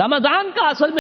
رمضان کا اصل میں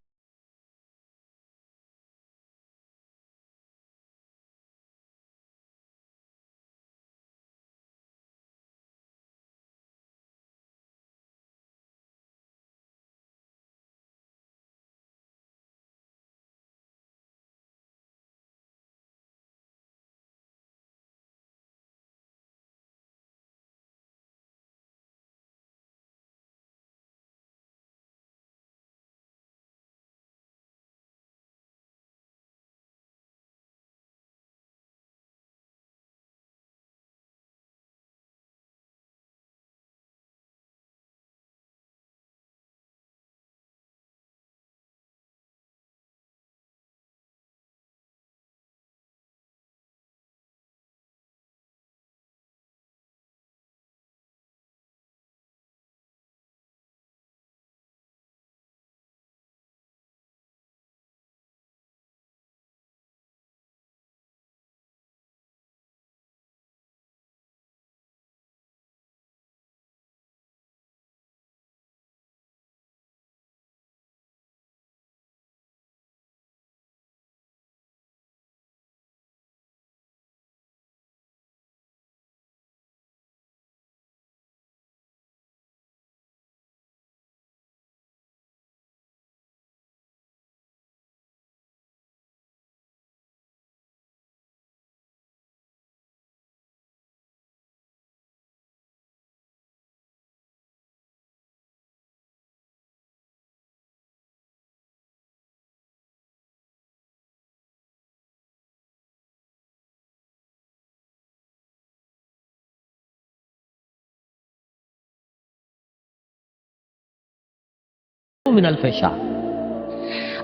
من الفشا۔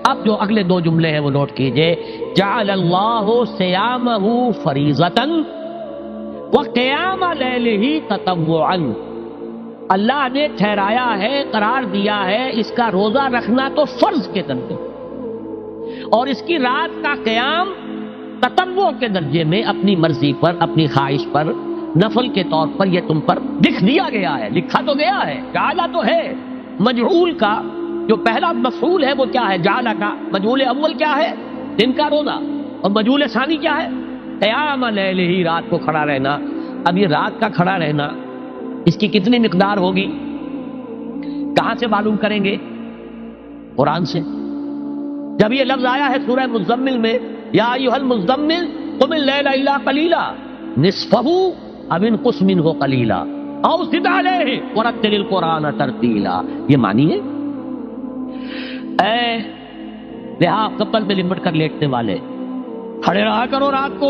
اب جو اگلے دو جملے ہیں وہ نوٹ کیجئے، جعل اللہ صیامہ فریضۃ وقیام لیلہ تطوعا، اللہ نے ٹھہرایا ہے، قرار دیا ہے اس کا روزہ رکھنا تو فرض کے درجے، اور اس کی رات کا قیام تطوع کے درجے میں اپنی مرضی پر، اپنی خواہش پر، نفل کے طور پر یہ تم پر لکھ دیا گیا ہے، لکھا تو گیا ہے، جعلہ تو ہے۔ مجعول کا جو پہلا مفعول ہے وہ کیا ہے؟ جعلہ کا مجعول اول کیا ہے؟ دن کا روزہ، اور مجعول ثانی کیا ہے؟ قیام لیلہ، رات کو کھڑا رہنا۔ اب یہ رات کا کھڑا رہنا اس کی کتنی مقدار ہوگی؟ کہاں سے معلوم کریں گے؟ قرآن سے۔ جب یہ لفظ آیا ہے سورہ مزمل میں، یا ایھا المزمل قم اللیل الا قلیلا نصفہ او انقص منہ قلیلا او زد علیہ ورتل القرآن ترتیلا، یہ معنی ہے اے دیہا کپل پہ لپٹ کر لیٹنے والے، کھڑے رہا کرو رات کو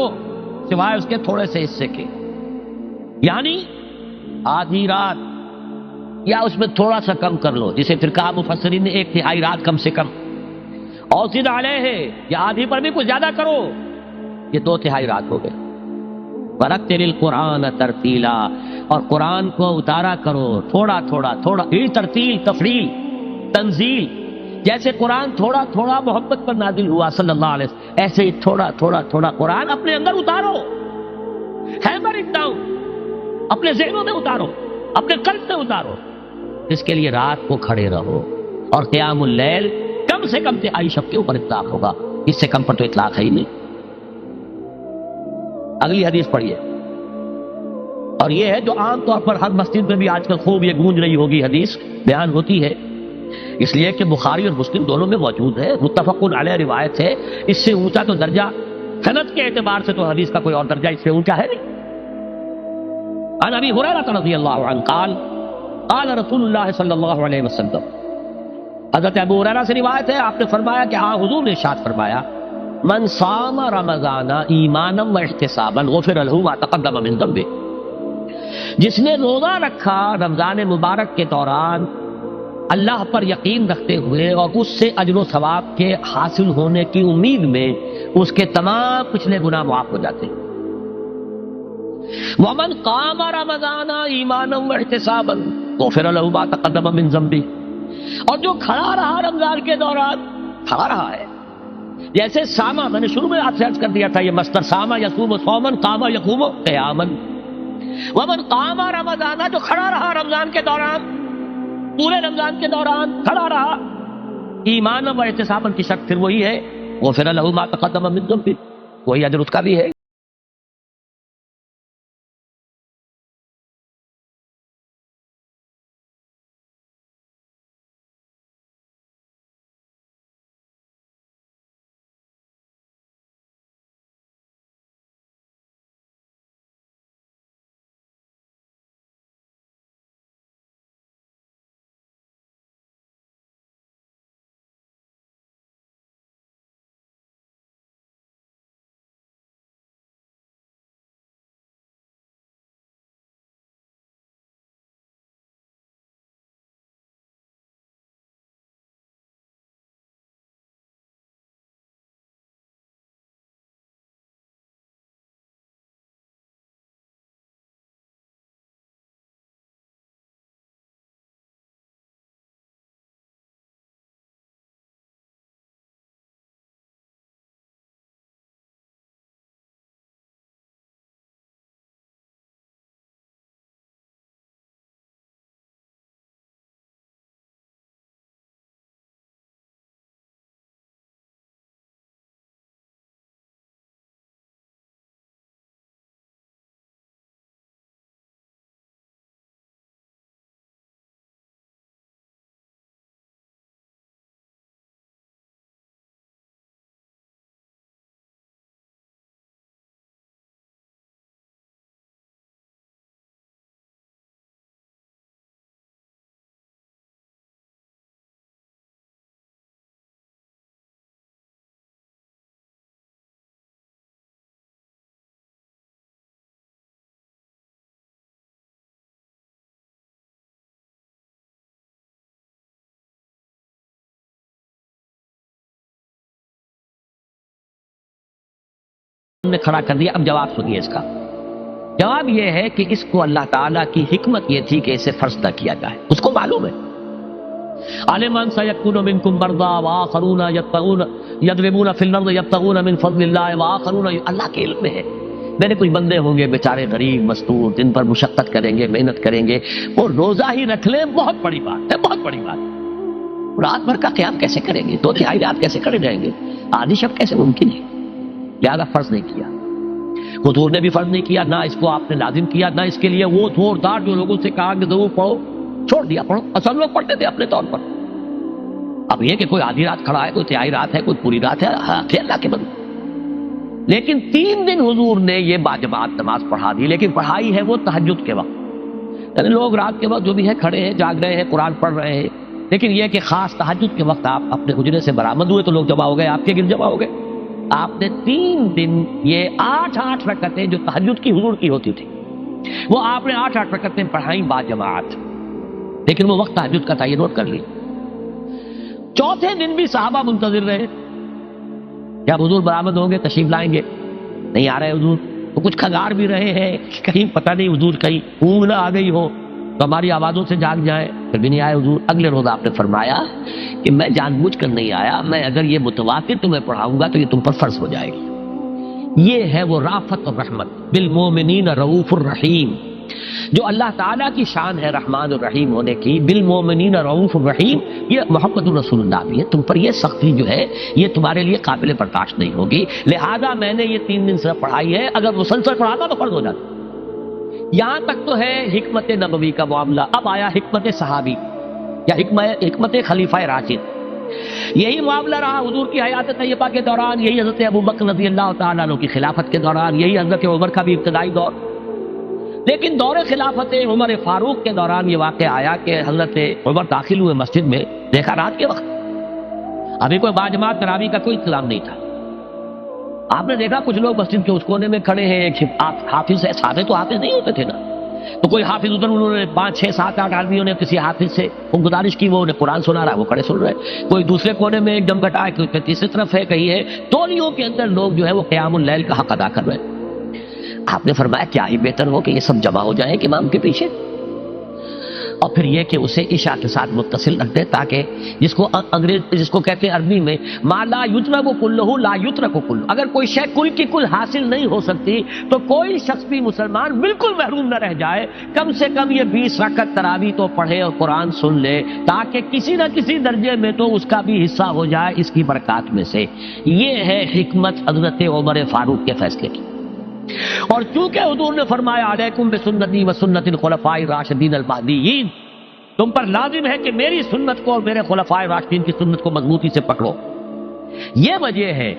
سوائے اس کے تھوڑے سے حصے کے، یعنی آدھی رات یا اس میں تھوڑا سا کم کر لو، جسے پھر کہا مفسرین نے 1/3 رات کم سے کم، اور زد علیہ یا آدھی پر بھی کچھ زیادہ کرو، یہ 2/3 رات ہو گئے۔ ورتل القرآن ترتیلا، اور قرآن کو اتارا کرو تھوڑا تھوڑا تھوڑا، یہ ترتیل، تفریل، تنزیل، جیسے قرآن تھوڑا تھوڑا محمد پر نازل ہوا صلی اللہ علیہ وسلم، ایسے ہی تھوڑا تھوڑا تھوڑا قرآن اپنے اندر اتارو، ہیمر اٹ ڈاؤن، اپنے ذہنوں میں اتارو، اپنے قلب میں اتارو۔ اس کے لیے رات کو کھڑے رہو، اور قیام اللیل کم سے کم 23 شب کے اوپر اطلاق ہوگا، اس سے کم پر تو اطلاق ہے ہی نہیں۔ اگلی حدیث پڑھیے، اور یہ ہے جو عام طور پر ہر مسجد میں بھی آج کل خوب یہ گونج رہی ہوگی حدیث بیان ہوتی ہے، اس لیے کہ بخاری اور مسلم دونوں میں موجود ہے، متفق علیہ روایت ہے، اس سے اونچا تو درجہ سند کے اعتبار سے تو حدیث کا کوئی اور درجہ اس سے اونچا ہے نہیں۔ عن ابی ہریرہ رضی اللہ عنہ قال قال رسول اللہ صلی اللہ علیہ وسلم، حضرت ابو ہریرہ سے روایت ہے، آپ نے فرمایا کہ حضور نے ارشاد فرمایا، من صام رمضان ایمانا واحتسابا غفر له ما تقدم من ذنبه، جس نے روزہ رکھا رمضان مبارک کے دوران اللہ پر یقین رکھتے ہوئے اور اس سے اجر و ثواب کے حاصل ہونے کی امید میں، اس کے تمام پچھلے گناہ معاف ہو جاتے ہیں۔ ومن قام رمضان ایمانا واحتسابا غفر له ما تقدم من ذنبه، اور جو کھڑا رہا رمضان کے دوران، کھڑا رہا ہے، جیسے ساما، میں نے شروع میں آپ سے عرض کر دیا تھا، یہ مصدر ساما یصوم صوما قام یقوم قیاما، ومن قام رمضان، جو کھڑا رہا رمضان کے دوران، پورے رمضان کے دوران کھڑا رہا، ایمان و احتسابا کی شرط پھر وہی ہے غفر لہ ما تقدم من ذنبہ، وہی اجر اس کا بھی ہے۔ نے کھڑا کر دیا۔ اب جواب سنیے اس کا۔ جواب یہ ہے کہ اس کو اللہ تعالیٰ کی حکمت یہ تھی کہ اسے فرض نہ کیا جائے، اس کو معلوم ہے۔ عَلِمَ أَن سَيَكُونُ مِنكُم مَرْضَىٰ وَآخَرُونَ يَضْرِبُونَ فِي الْأَرْضِ يَبْتَغُونَ مِن فَضْلِ اللَّهِ وَآخَرُونَ، اللہ کے علم میں ہے میرے کچھ بندے ہوں گے بیچارے غریب مستور، جن پر مشقت کریں گے، محنت کریں گے، وہ روزہ ہی رکھ لیں، بہت بڑی بات ہے، بہت بڑی بات ہے۔ رات بھر کا قیام کیسے کریں گے؟ 2/3 رات کیسے کھڑے رہیں گے؟ آدھی شب کیسے ممکن ہے؟ لہذا فرض نہیں کیا، حضور نے بھی فرض نہیں کیا، نہ اس کو آپ نے لازم کیا، نہ اس کے لیے وہ زوردار جو لوگوں سے کہا کہ ضرور پڑھو، چھوڑ دیا پڑھو، اصل لوگ پڑھتے تھے اپنے طور پر۔ اب یہ کہ کوئی آدھی رات کھڑا ہے، کوئی 3/4 رات ہے، کوئی پوری رات ہے، ہاں تھے اللہ کے بندے۔ لیکن 3 دن حضور نے یہ باجماعت نماز پڑھا دی، لیکن پڑھائی ہے وہ تہجد کے وقت، یعنی لوگ رات کے وقت جو بھی ہے کھڑے ہیں، جاگ رہے ہیں، قرآن پڑھ رہے ہیں، لیکن یہ کہ خاص تہجد کے وقت آپ اپنے حجرے سے برآمد ہوئے تو لوگ جمع ہو گئے، آپ کے گرد جمع ہو گئے۔ آپ نے 3 دن یہ 8 رکعتیں جو تہجد کی حضور کی ہوتی تھی، وہ آپ نے 8 رکعتیں پڑھائیں باجماعت، لیکن وہ وقت تہجد کا تھا، یہ نوٹ کر لی۔ 4تھے دن بھی صحابہ منتظر رہے، جب حضور برآمد ہوں گے تشریف لائیں گے، نہیں آ رہے حضور، تو کچھ کھنگار بھی رہے ہیں، کہیں پتہ نہیں حضور کہیں اونگ نہ آ گئی ہو تو ہماری آوازوں سے جاگ جائیں، پھر بھی نہیں آئے حضور۔ اگلے روز آپ نے فرمایا کہ میں جان بوجھ کر نہیں آیا، میں اگر یہ متواتر تمہیں پڑھاؤں گا تو یہ تم پر فرض ہو جائے گی۔ یہ ہے وہ رافت اور رحمت، بالمومنین رؤوف الرحیم، جو اللہ تعالیٰ کی شان ہے رحمان الرحیم ہونے کی، بالمومنین رؤوف الرحیم، یہ محمد الرسول اللہ بھی ہے، تم پر یہ سختی جو ہے یہ تمہارے لیے قابل برداشت نہیں ہوگی، لہذا میں نے یہ 3 دن صرف پڑھائی ہے، اگر مسلسل پڑھاتا تو فرض ہو جاتا۔ یہاں تک تو ہے حکمت نبوی کا معاملہ، اب آیا حکمت صحابی یا حکمت خلیفہ راشد۔ یہی معاملہ رہا حضور کی حیات طیبہ کے دوران، یہی حضرت ابوبکر رضی اللہ تعالیٰ عنہ کی خلافت کے دوران، یہی حضرت عمر کا بھی ابتدائی دور۔ لیکن دور خلافت عمر فاروق کے دوران یہ واقعہ آیا کہ حضرت عمر داخل ہوئے مسجد میں، دیکھا رات کے وقت ابھی کوئی باجماعت تراویح کا کوئی انتظام نہیں تھا، آپ نے دیکھا کچھ لوگ مسجد کے اس کونے میں کھڑے ہیں، ایک حافظ ہے، سادے تو حافظ نہیں ہوتے تھے نا، تو کوئی حافظ ادھر، انہوں نے 5 6 7 8 آدمیوں نے کسی حافظ سے گزارش کی، وہ انہیں قرآن سنا رہا ہے، وہ کھڑے سن رہے، کوئی دوسرے کونے میں ایک دم کٹا ہے، کوئی تیسری طرف ہے، کہیں ہے، تولیوں کے اندر لوگ جو ہے وہ قیام اللیل کا حق ادا کر رہے ہیں۔ آپ نے فرمایا کیا ہی بہتر ہو کہ یہ سب جمع ہو جائیں کہ امام کے پیچھے، اور پھر یہ کہ اسے عشاء کے ساتھ متصل رکھ دے، تاکہ جس کو کہتے ہیں عربی میں ما لا یطلب کلہ لا یترک کلہ، اگر کوئی شے کل کی کل حاصل نہیں ہو سکتی تو کوئی شخص بھی مسلمان بالکل محروم نہ رہ جائے، کم سے کم یہ 20 رکعت تراویح تو پڑھے اور قرآن سن لے، تاکہ کسی نہ کسی درجے میں تو اس کا بھی حصہ ہو جائے اس کی برکات میں سے۔ یہ ہے حکمت حضرت عمر فاروق کے فیصلے کی۔ اور چونکہ حضور نے فرمایا علیکم بسنتی و سنت الخلفاء الراشدین المہدیین، تم پر لازم ہے کہ میری سنت کو اور میرے خلفائے راشدین کی سنت کو مضبوطی سے پکڑو۔ یہ وجہ ہے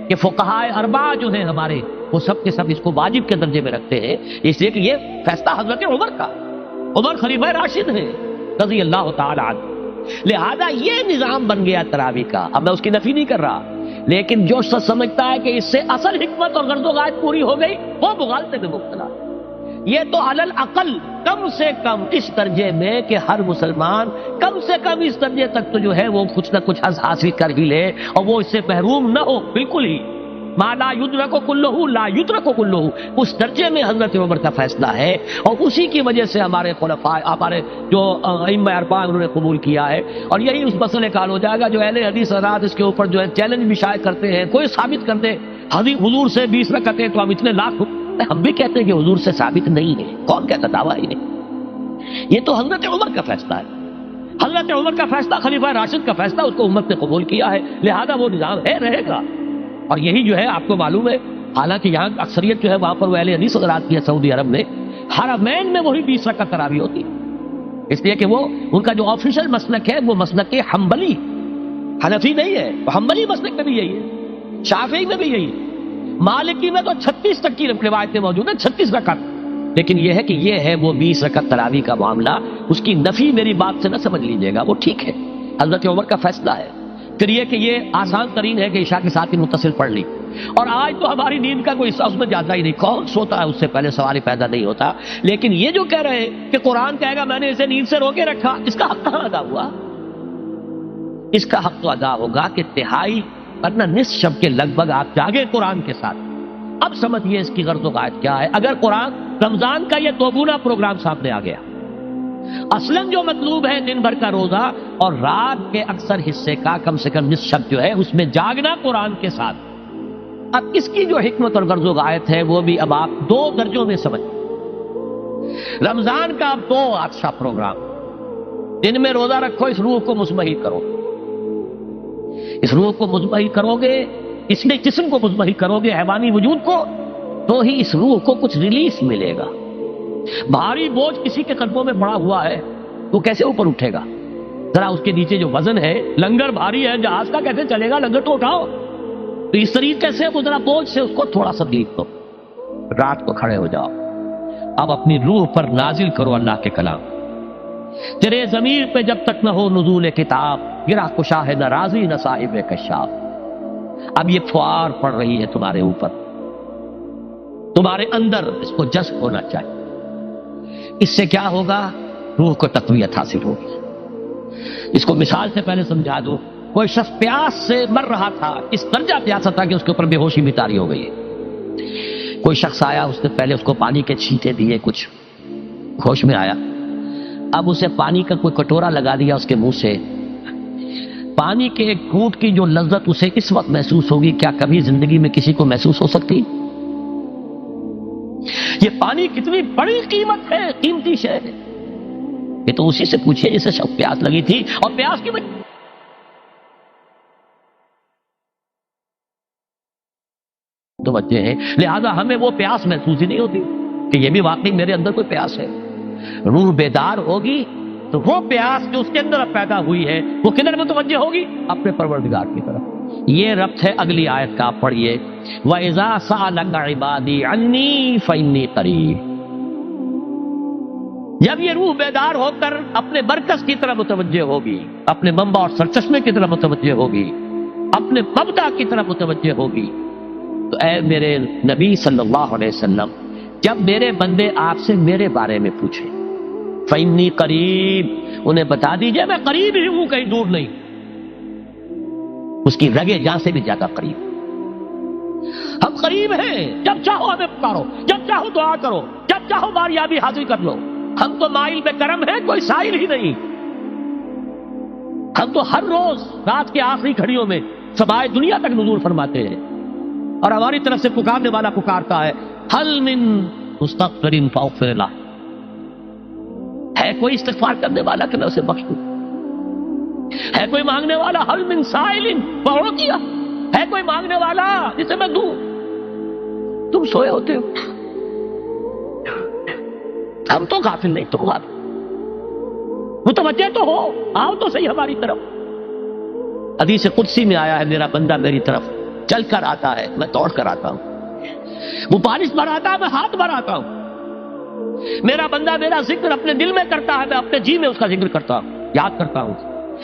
کہ فقہائے اربعہ جو ہیں ہمارے، وہ سب کے سب اس کو واجب کے درجے میں رکھتے ہیں، اس لیے کہ یہ فیصلہ حضرت عمر کا، عمر خلیفہ راشد ہیں رضی اللہ تعالی عنہ، لہذا یہ نظام بن گیا تراویح کا۔ اب میں اس کی نفی نہیں کر رہا، لیکن جو شخص سمجھتا ہے کہ اس سے اصل حکمت اور غرض و غایت پوری ہو گئی، وہ مغالطے میں مبتلا ہے۔ یہ تو علی الاقل کم سے کم اس درجے میں کہ ہر مسلمان کم سے کم اس درجے تک تو جو ہے وہ کچھ نہ کچھ حظ حاصل کر ہی لے، اور وہ اس سے محروم نہ ہو بالکل ہی۔ ما لا یدرک کلہ لا یترک کلہ، اس درجے میں حضرت عمر کا فیصلہ ہے، اور اسی کی وجہ سے ہمارے خلفاء، ہمارے جو ائمہ اربعہ انہوں نے قبول کیا ہے، اور یہی اس مسئلے کا حل ہو جائے گا۔ جو اہل حدیث حضرات اس کے اوپر جو ہے چیلنج بھی شائع کرتے ہیں، کوئی ثابت کر دے حضور سے 20 رکعتیں تو ہم اتنے لاکھ، ہم بھی کہتے ہیں کہ حضور سے ثابت نہیں ہے، کون کہتا دعویٰ ہی نہیں، یہ تو حضرت عمر کا فیصلہ ہے، حضرت عمر کا فیصلہ، خلیفہ راشد کا فیصلہ، اس کو امت نے قبول کیا ہے، لہذا وہ نظام ہے، رہے گا۔ اور یہی جو ہے آپ کو معلوم ہے، حالانکہ یہاں اکثریت جو ہے وہاں پر وہ اہل حدیث حضرات کی ہے سعودی عرب میں، حرمین میں وہی 20 رکعت تراویح ہوتی ہے، اس لیے کہ وہ ان کا جو آفیشل مسلک ہے وہ مسلک حنبلی، حنفی نہیں ہے، حنبلی مسلک میں بھی یہی ہے، شافعی میں بھی یہی ہے، مالکی میں تو 36 تک کی روایتیں موجود ہیں، 36 رکعت، لیکن یہ ہے کہ یہ ہے وہ 20 رکعت تراویح کا معاملہ، اس کی نفی میری بات سے نہ سمجھ لیجیے گا، وہ ٹھیک ہے، حضرت عمر کا فیصلہ ہے۔ پھر یہ کہ یہ آسان ترین ہے کہ عشاء کے ساتھ ہی متصل پڑھ لی، اور آج تو ہماری نیند کا کوئی حصہ اس میں جاتا ہی نہیں، کون سوتا ہے اس سے پہلے، سوال ہی پیدا نہیں ہوتا۔ لیکن یہ جو کہہ رہے ہیں کہ قرآن کہے گا میں نے اسے نیند سے روکے رکھا، اس کا حق کہاں ادا ہوا؟ اس کا حق تو ادا ہوگا کہ تہائی ورنہ نصف شب کے لگ بھگ آپ جاگے قرآن کے ساتھ۔ اب سمجھیے اس کی غرض و غایت کیا ہے۔ اگر قرآن رمضان کا یہ دوگنا پروگرام سامنے آ گیا، اصلاً جو مطلوب ہے دن بھر کا روزہ اور رات کے اکثر حصے کا کم سے کم نصف شب جو ہے اس میں جاگنا قرآن کے ساتھ، اب اس کی جو حکمت اور غرض و غایت ہے وہ بھی اب آپ 2 درجوں میں سمجھ۔ رمضان کا اب 2 اچھا پروگرام، دن میں روزہ رکھو، اس روح کو مزمحل کرو، اس روح کو مزمحل کرو گے، اس لیے جسم کو مزمحل کرو گے، حیوانی وجود کو، تو ہی اس روح کو کچھ ریلیف ملے گا۔ بھاری بوجھ کسی کے قدموں میں پڑا ہوا ہے، وہ کیسے اوپر اٹھے گا؟ ذرا اس کے نیچے جو وزن ہے، لنگر بھاری ہے، جہاز کا کیسے چلے گا؟ لنگر تو اٹھاؤ۔ تو اس طریقے سے وہ ذرا بوجھ سے اس کو تھوڑا سا ریلیف دو، رات کو کھڑے ہو جاؤ، اب اپنی روح پر نازل کرو اللہ کے کلام۔ تیرے ضمیر پہ جب تک نہ ہو نزول کتاب، گرہ کشا ہے نہ راضی نہ صاحب کشاف۔ اب یہ فوار پڑ رہی ہے تمہارے اوپر، تمہارے اندر اس کو جذب ہونا چاہیے۔ اس سے کیا ہوگا؟ روح کو تقویت حاصل ہوگی۔ اس کو مثال سے پہلے سمجھا دو، کوئی شخص پیاس سے مر رہا تھا، اس درجہ پیاسا تھا کہ اس کے اوپر بے ہوشی بھی طاری ہو گئی ہے۔ کوئی شخص آیا، اس نے پہلے اس کو پانی کے چھینٹے دیے، کچھ ہوش میں آیا، اب اسے پانی کا کوئی کٹورا لگا دیا اس کے منہ سے، پانی کے ایک گھونٹ کی جو لذت اسے اس وقت محسوس ہوگی، کیا کبھی زندگی میں کسی کو محسوس ہو سکتی؟ یہ پانی کتنی بڑی قیمت ہے، قیمتی شے ہے، یہ تو اسی سے پوچھئے جسے شب پیاس لگی تھی، اور پیاس کی وجہ توجہ ہے، لہذا ہمیں وہ پیاس محسوس ہی نہیں ہوتی کہ یہ بھی واقعی میرے اندر کوئی پیاس ہے۔ روح بیدار ہوگی تو وہ پیاس جو اس کے اندر اب پیدا ہوئی ہے وہ کدھر متوجہ ہوگی؟ اپنے پروردگار کی طرف۔ یہ ربط ہے اگلی آیت کا، آپ پڑھیے، وَإِذَا سَأَلَكَ عِبَادِي عَنِّي فَإِنِّي قَرِيبٌ۔ جب یہ روح بیدار ہو کر اپنے مرکز کی طرف متوجہ ہوگی، اپنے منبع اور سرچشمے کی طرف متوجہ ہوگی، اپنے مبدا کی طرف متوجہ ہوگی، تو اے میرے نبی صلی اللہ علیہ وسلم، جب میرے بندے آپ سے میرے بارے میں پوچھیں، فَإِنِّي قَرِيبٌ، انہیں بتا دیجئے میں قریب ہی ہوں، کہیں دور نہیں، اس کی رگے جاں سے بھی زیادہ قریب۔ ہم قریب ہیں، جب چاہو ہمیں پکارو، جب چاہو دعا کرو، جب چاہو باریابی حاصل کر لو۔ ہم تو مائل بے کرم ہیں، کوئی سائل ہی نہیں. ہم تو ہر روز رات کے آخری گھڑیوں میں سمائے دنیا تک نزول فرماتے ہیں، اور ہماری طرف سے پکارنے والا پکارتا ہے حل من مستغفر فاغفر لہ، ہے کوئی استغفار کرنے والا کہ میں اسے بخش دوں؟ ہے کوئی مانگنے والا حل من سائل فاعطی، ہے کوئی مانگنے والا جسے میں دوں؟ تم سوئے ہوتے ہو، ہم تو غافل نہیں، تو غافل. متوجہ تو ہو، آؤ تو صحیح ہماری طرف. حدیث قدسی میں آیا ہے میرا بندہ میری طرف چل کر آتا ہے، میں دوڑ کر آتا ہوں. وہ بارش بھراتا ہے، میں ہاتھ بھراتا ہوں. میرا بندہ میرا ذکر اپنے دل میں کرتا ہے، میں اپنے جی میں اس کا ذکر کرتا ہوں، یاد کرتا ہوں.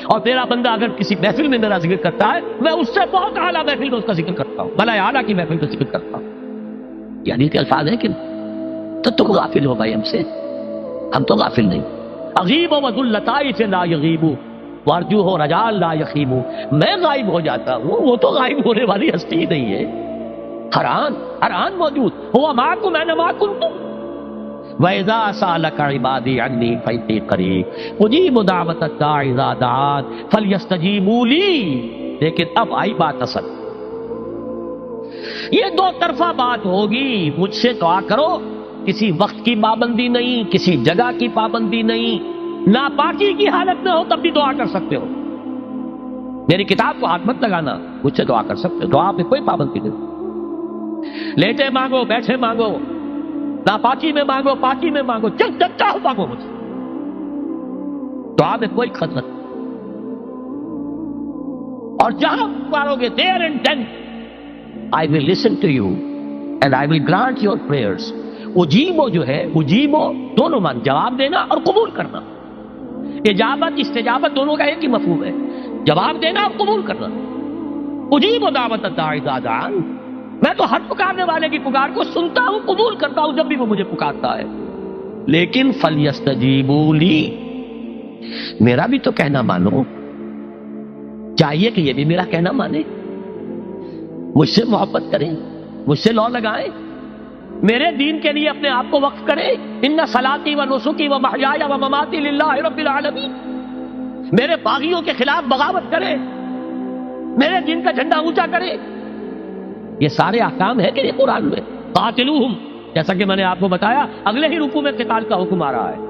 اور میرا بندہ اگر کسی محفل میں میرا ذکر کرتا ہے، میں اس سے بہت اعلیٰ محفل میں اس کا ذکر کرتا ہوں، بلائے اعلیٰ کی محفل میں ذکر کرتا ہوں. یہ حدیث کے الفاظ ہیں کہ تو تم غافل ہو بھائی ہم سے، ہم تو غافل نہیں. اغیب و ذو اللطائف لا یغیب وارجو ہو رجال لا یخیب، میں غائب ہو جاتا ہوں، وہ تو غائب ہونے والی ہستی ہی نہیں ہے. ہر آن موجود، ہوا معکم اینما کنتم. وَإِذَا سَأَلَكَ عِبَادِي عَنِّي فَإِنِّي قَرِيبٌ أُجِيبُ دَعْوَةَ الدَّاعِ إِذَا دَعَانِ فَلْيَسْتَجِيبُوا لِي. لیکن اب آئی بات اصل، یہ دو طرفہ بات ہوگی. مجھ سے دعا کرو، کسی وقت کی پابندی نہیں، کسی جگہ کی پابندی نہیں، ناپاکی کی حالت میں ہو تب بھی دعا کر سکتے ہو. میری کتاب کو ہاتھ مت لگانا، مجھ سے دعا کر سکتے ہو، دعا پہ کوئی پابندی نہیں. لیٹے مانگو، بیٹھے مانگو، ناپاکی میں مانگو، پاکی میں مانگو، جب چاہو مانگو مجھ سے، دعا میں کوئی خطرہ نہیں. اور جہاں پکارو گے there and then I will listen to you and I will grant your prayers. اجیبو جو ہے، اجیبو دونوں مان، جواب دینا اور قبول کرنا. اجابت استجابت دونوں کا ایک ہی مفہوم ہے، جواب دینا اور قبول کرنا. اجیبو دعوت الداعی اذا دعان، میں تو ہر پکارنے والے کی پکار کو سنتا ہوں، قبول کرتا ہوں جب بھی وہ مجھے پکارتا ہے. لیکن فلیستجیبوا لی، میرا بھی تو کہنا مانو. چاہیے کہ یہ بھی میرا کہنا مانے، مجھ سے محبت کریں، مجھ سے لو لگائیں، میرے دین کے لیے اپنے آپ کو وقف کریں. ان صلاتی و نسکی و محیای و مماتی للہ رب العالمین، میرے باغیوں کے خلاف بغاوت کریں، میرے دین کا جھنڈا اونچا کریں. یہ سارے احکام ہیں کہ یہ قرآن میں. قاتلوہم، جیسا کہ میں نے آپ کو بتایا اگلے ہی رکوع میں قتال کا حکم آ رہا ہے.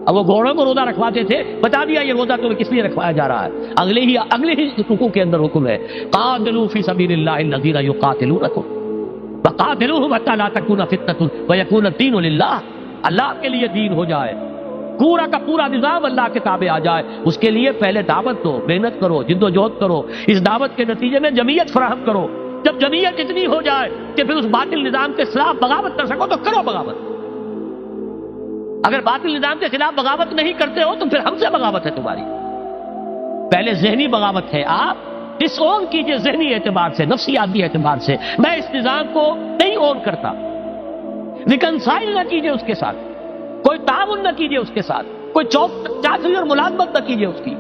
اب وہ گھوڑوں کو روزہ رکھواتے تھے، بتا دیا یہ روزہ تمہیں کس لیے رکھوایا جا رہا ہے. اگلے ہی رکوع کے اندر حکم ہے قاتلوا فی سبیل اللہ الذین یقاتلونکم وقاتلوہم حتی لا تکون فتنۃ ویکون الدین للہ. اللہ کے لیے دین ہو جائے، پورا کا پورا نظام اللہ کے تابع آ جائے. اس کے لیے پہلے دعوت دو، محنت کرو، جد و جہد کرو. اس دعوت کے نتیجے میں جمعیت فراہم کرو. جب جمعیت اتنی ہو جائے کہ پھر اس باطل نظام کے خلاف بغاوت کر سکو تو کرو بغاوت. اگر باطل نظام کے خلاف بغاوت نہیں کرتے ہو تو پھر ہم سے بغاوت ہے تمہاری. پہلے ذہنی بغاوت ہے، آپ ڈس اون کیجئے ذہنی اعتبار سے، نفسیاتی اعتبار سے. میں اس نظام کو نہیں اون کرتا، ریکنسائل نہ کیجئے اس کے ساتھ، کوئی تعاون نہ کیجئے اس کے ساتھ، کوئی چاچری اور ملازمت نہ کیجئے اس کی.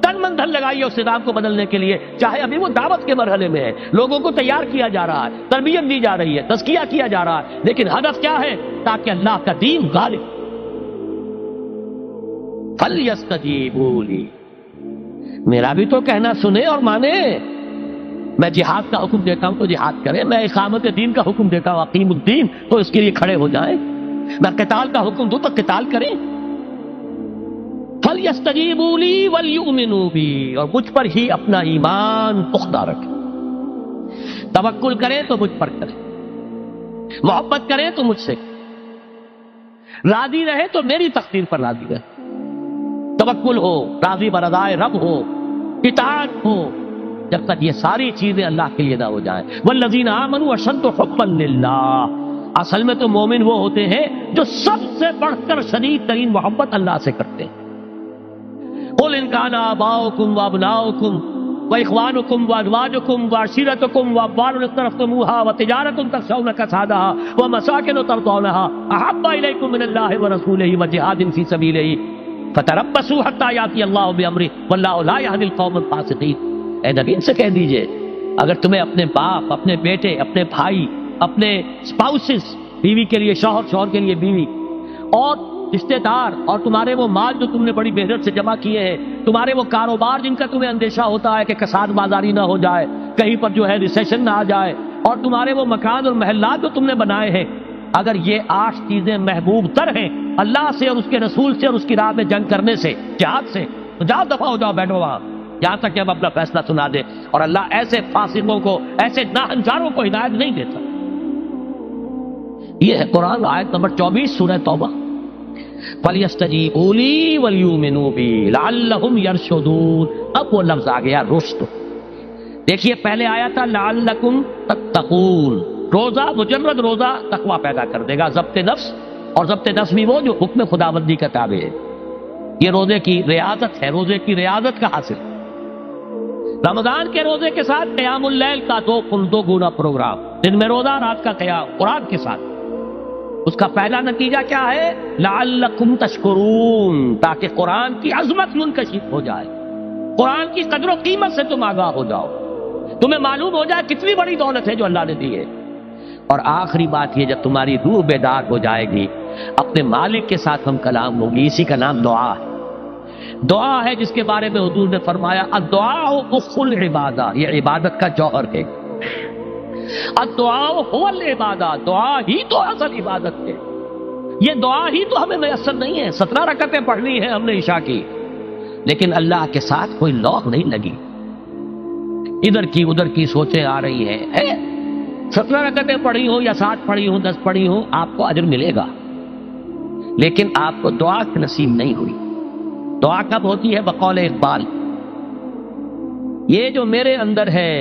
تن من دھن لگائیے اس نظام کو بدلنے کے لیے. چاہے ابھی وہ دعوت کے مرحلے میں ہے، لوگوں کو تیار کیا جا رہا ہے، تربیت دی جا رہی ہے، تزکیہ کیا جا رہا ہے، لیکن ہدف کیا ہے؟ تاکہ اللہ کا دین غالب. فَلْيَسْتَجِيبُوا لِي، میرا بھی تو کہنا سنے اور مانے. میں جہاد کا حکم دیتا ہوں تو جہاد کریں، میں اقامت دین کا حکم دیتا ہوں اقیم الدین، تو اس کے لیے کھڑے ہو جائیں. میں قتال کا حکم دوں تو قتال کریں. فَلْيَسْتَجِيبُوا لِي وَلْيُؤْمِنُوا بِي، اور مجھ پر ہی اپنا ایمان پختہ رکھیں. توکل کریں تو مجھ پر کریں، محبت کریں تو مجھ سے، راضی رہے تو میری تقدیر پر راضی رہے. توکل ہو، راضی برضائے رب ہو، اطاعت ہو، جب تک یہ ساری چیزیں اللہ کے لیے نہ ہو جائیں. والذین آمنوا اشد حبا للہ، اصل میں تو مومن وہ ہوتے ہیں جو سب سے بڑھ کر شدید ترین محبت اللہ سے کرتے ہیں. قل ان کان آباؤکم وابناؤکم واخوانکم وازواجکم وعشیرتکم واموال اقترفتموها وتجارۃ تخشون کسادها ومساکن ترضونها احب الیکم من اللہ ورسولہ وجہاد فی سبیلہ فتربصوا حتی یاتی اللہ بامرہ واللہ لا یہدی القوم الفاسقین. اے نبی ان سے کہہ دیجئے اگر تمہیں اپنے باپ، اپنے بیٹے، اپنے بھائی، اپنے اسپاؤسز، بیوی کے لیے شوہر، شوہر کے لیے بیوی، اور رشتے دار اور تمہارے وہ مال جو تم نے بڑی محنت سے جمع کیے ہیں، تمہارے وہ کاروبار جن کا تمہیں اندیشہ ہوتا ہے کہ کساد بازاری نہ ہو جائے، کہیں پر جو ہے ریسیشن نہ آ جائے، اور تمہارے وہ مکان اور محلات جو تم نے بنائے ہیں، اگر یہ 8 چیزیں محبوب تر ہیں اللہ سے اور اس کے رسول سے اور اس کی راہ میں جنگ کرنے سے، جہاد سے، تو جاؤ دفع ہو جاؤ، بیٹھو وہاں یہاں تک کہ ہم اپنا فیصلہ سنا دے. اور اللہ ایسے فاسقوں کو، ایسے ناہنجاروں کو ہدایت نہیں دیتا. یہ ہے قرآن آیت نمبر 24 سورہ توبہ. فَلْيَسْتَجِيبُوا لِي وَلْيُؤْمِنُوا بِي لَعَلَّهُمْ يَرْشُدُونَ. اب وہ لفظ آ گیا رشد. دیکھیے پہلے آیا تھا لَعَلَّكُمْ تَتَّقُونَ. روزہ، مجرد روزہ تقوی پیدا کر دے گا، ضبط نفس. اور ضبط نفس بھی وہ جو حکم خداوندی کا تابع ہے. یہ روزے کی ریاضت ہے، روزے کی ریاضت کا حاصل. رمضان کے روزے کے ساتھ قیام اللیل کا دو گنا پروگرام، دن میں روزہ، رات کا قیام قرآن کے ساتھ. اس کا پہلا نتیجہ کیا ہے؟ لعلکم تشکرون، تاکہ قرآن کی عظمت منکشف ہو جائے، قرآن کی قدر و قیمت سے تم آگاہ ہو جاؤ، تمہیں معلوم ہو جائے کتنی بڑی دولت ہے جو اللہ نے دی ہے. اور آخری بات یہ، جب تمہاری روح بیدار ہو جائے گی، اپنے مالک کے ساتھ ہم کلام ہوگی. اسی کا نام دعا ہے. دعا ہے جس کے بارے میں حضور نے فرمایا الدعاء اخو العبادہ، یہ عبادت کا جوہر ہے. الدعاء هو العبادہ، دعا ہی تو اصل عبادت ہے. یہ دعا ہی تو ہمیں میسر نہیں ہے. 17 رکعتیں پڑھنی ہیں ہم نے عشاء کی، لیکن اللہ کے ساتھ کوئی لوگ نہیں لگی، ادھر کی ادھر کی سوچیں آ رہی ہیں. 17 رکعتیں پڑھی ہوں یا 7 پڑھی ہوں، 10 پڑھی ہوں، آپ کو اجر ملے گا، لیکن آپ کو دعا نصیب نہیں ہوئی. دعا کب ہوتی ہے؟ بقول اقبال، یہ جو میرے اندر ہے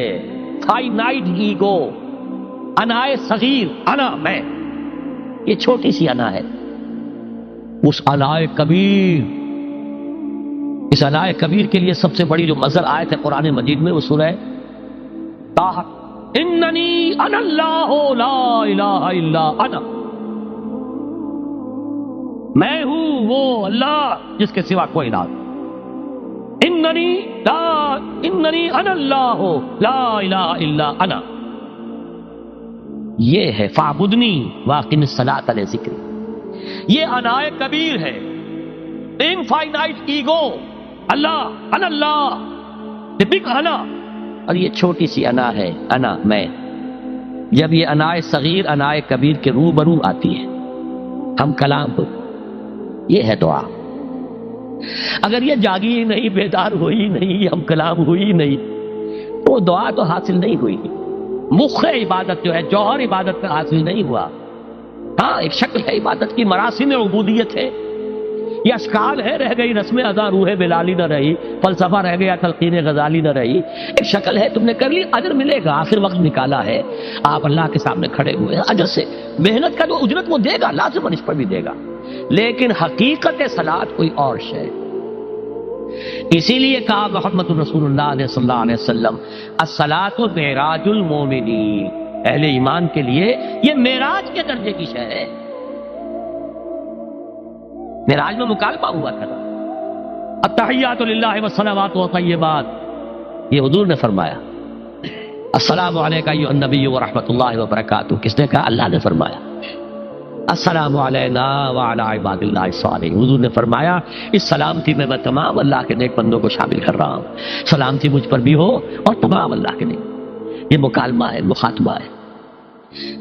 فائنائٹ ایگو، انائے صغیر، انا میں، یہ چھوٹی سی انا ہے. اس انائے کبیر، اس انائے کبیر کے لیے سب سے بڑی جو مظہر آیت ہے قرآن مجید میں وہ سورہ طٰہٰ، اننی انا اللہ لا الہ الا انا، میں ہوں وہ اللہ جس کے سوا کوئی نہ. اننی انا اللہ لا الہ الا انا. یہ ہے فاعبدنی واقم الصلاۃ لذکری. یہ انائے کبیر ہے، infinite ego, Allah the big انا. اور یہ چھوٹی سی انا ہے، انا میں. جب یہ انائے صغیر انائے کبیر کے روبرو آتی ہے، ہم کلام ہو، یہ ہے دعا. اگر یہ جاگی ہی نہیں، بیدار ہوئی نہیں، ہم کلام ہوئی نہیں، تو دعا تو حاصل نہیں ہوئی. مخ عبادت جو ہے، جوہر عبادت کا حاصل نہیں ہوا. ہاں ایک شکل ہے عبادت کی، مراسم عبودیت ہے، یہ اشکال ہے، رہ گئی رسم ادا روح بلالی نہ رہی، فلسفہ رہ گیا تلقین غزالی نہ رہی. ایک شکل ہے، تم نے کر لی، اجر ملے گا. آخر وقت نکالا ہے، آپ اللہ کے سامنے کھڑے ہوئے ہیں، اجر سے محنت کا جو اجرت وہ دے گا، لازم اس پر بھی دے گا. لیکن حقیقت صلاۃ کوئی اور شے. اسی لیے کہا محمد رسول اللہ صلی اللہ علیہ وسلم الصلاۃ معراج المومنین، اہل ایمان کے لیے یہ معراج کے درجے کی شے ہے. معراج میں مکالمہ ہوا تھا، التحیات للہ والصلوات والطیبات، یہ حضور نے فرمایا. السلام علیکم ایھا النبی ورحمۃ اللہ وبرکاتہ، کس نے کہا؟ اللہ نے فرمایا. السلام علینا وعلی عباد اللہ الصالحین، حضور نے فرمایا اس سلامتی میں میں تمام اللہ کے نیک بندوں کو شامل کر رہا ہوں. سلامتی مجھ پر بھی ہو اور تمام اللہ کے نیک. یہ مکالمہ ہے، مخاطبہ ہے.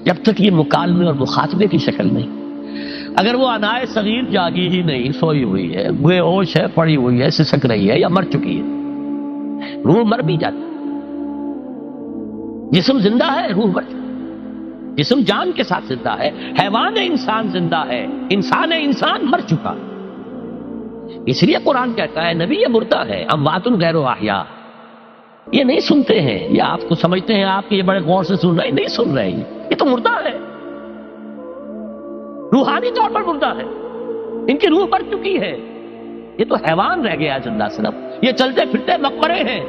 جب تک یہ مکالمے اور مخاطبے کی شکل نہیں، اگر وہ انائے صغیر جاگی ہی نہیں، سوئی ہوئی ہے، بے ہوش ہے، پڑی ہوئی ہے، سسک رہی ہے یا مر چکی ہے، روح مر بھی جاتی. جسم زندہ ہے، روح مر چکی. جسم جان کے ساتھ زندہ ہے، حیوان انسان زندہ ہے، انسان مر چکا. اس لیے قرآن کہتا ہے نبی یہ مردہ ہے، اموات غیر احیاء. یہ نہیں سنتے ہیں، یہ آپ کو سمجھتے ہیں آپ کے یہ بڑے غور سے سن رہے ہیں، نہیں سن رہے ہیں، یہ تو مردہ ہے، روحانی طور پر مردہ ہے، ان کی روح مر چکی ہے. یہ تو حیوان رہ گیا زندہ صرف. یہ چلتے پھرتے مقبرے ہیں،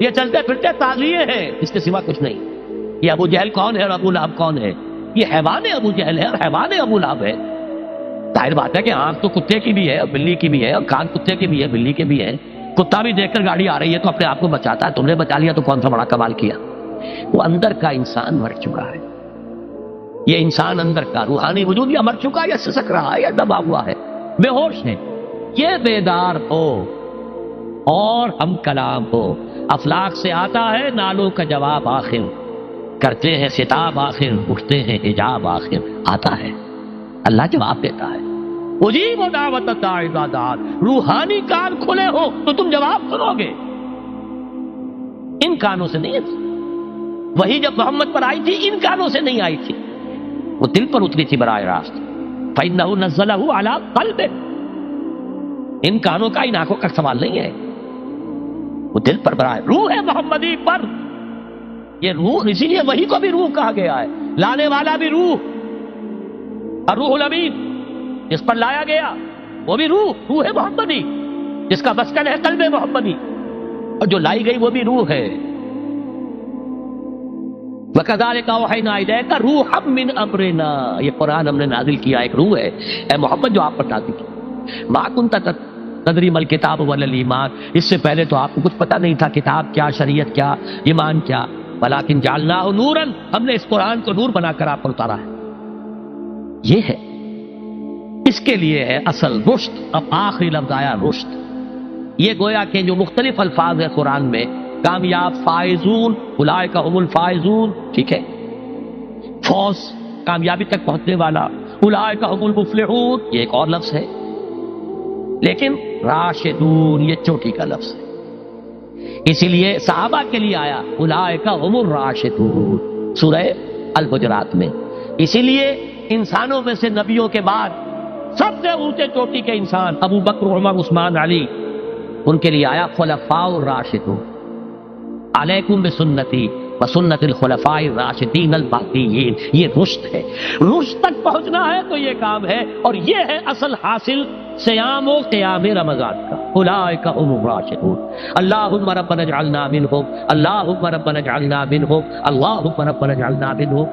یہ چلتے پھرتے تعزیے ہیں، اس کے سوا کچھ نہیں. یہ ابو جہل کون ہے اور ابو لہب کون ہے؟ یہ حیوان ابو جہل ہے اور حیوان ابو لہب ہے. ظاہر بات ہے کہ آنکھ تو کتے کی بھی ہے اور بلی کی بھی ہے، اور کان کتے کی بھی ہے، بلی کے بھی ہے. کتا بھی دیکھ کر گاڑی آ رہی ہے تو اپنے آپ کو بچاتا ہے. تم نے بچا لیا تو کون سا بڑا کمال کیا. وہ اندر کا انسان مر چکا ہے. یہ انسان اندر کا روحانی وجود یا مر چکا ہے یا سسک رہا ہے یا دبا ہوا ہے. بے ہوش ہے، یہ بیدار ہو اور ہم کلام ہو۔ افلاک سے آتا ہے نالوں کا جواب آخر، کرتے ہیں خطاب آخر، اٹھتے ہیں حجاب آخر، آتا ہے اللہ جواب دیتا ہے۔ اجیب دعوت الداعی اذا دعان، روحانی کان کھلے ہو تو تم جواب سنو گے، ان کانوں سے نہیں۔ وہی جب محمد پر آئی تھی ان کانوں سے نہیں آئی تھی، وہ دل پر اتری تھی براہ راست۔ فإنه نزله على قلبك، ان کانوں کا ان آنکھوں کا سوال نہیں ہے، وہ دل پر براہ روح ہے محمدی پر۔ یہ روح، اسی لیے وہی کو بھی روح کہا گیا ہے، لانے والا بھی روح، اور روح الامین جس پر لایا گیا وہ بھی روح محمدی، جس کا مسکن ہے قلب محمدی، اور جو لائی گئی وہ بھی روح ہے۔ وَكَذَلِكَ أَوْحَيْنَا إِلَيْكَ رُوحًا مِّنْ أَمْرِنَا، یہ قرآن ہم نے نازل کیا، ایک روح ہے اے محمد جو آپ پر نازل کی۔ مَا كُنْتَ تَدْرِي مَا الْكِتَابُ وَلَا الْإِيمَانُ، اس سے پہلے تو آپ کو کچھ پتہ نہیں تھا، کتاب کیا، شریعت کیا، ایمان کیا۔ وَلَٰكِن جَعَلْنَاهُ نُورًا، ہم نے اس قرآن کو نور بنا کر آپ پر اتارا ہے۔ یہ ہے، اس کے لیے ہے اصل رشد۔ اب آخری لفظ آیا رشد، یہ گویا کہ جو مختلف الفاظ ہیں قرآن میں، کامیاب، فائزون، اولئک هم الفائزون، ٹھیک ہے، فوز، کامیابی تک پہنچنے والا، اولئک هم المفلحون، یہ ایک اور لفظ ہے، لیکن راشدون یہ چوٹی کا لفظ ہے، اسی لیے صحابہ کے لیے آیا اولئک هم الراشدون سورہ الحجرات میں۔ اسی لیے انسانوں میں سے نبیوں کے بعد سب سے اونچے چوٹی کے انسان ابو بکر، عمر، عثمان، علی، ان کے لیے آیا خلفاء الراشدون، علیکم بسنتی وسنت الخلفاء الراشدین المہدیین۔ یہ رشد ہے، رشد تک پہنچنا ہے تو یہ کام ہے، اور یہ ہے اصل حاصل صیام و قیام رمضان کا۔ اولئک هم الراشدون، اللہم ربنا اجعلنا منہم، اللہم ربنا اجعلنا منہم، اللہم ربنا اجعلنا منہم۔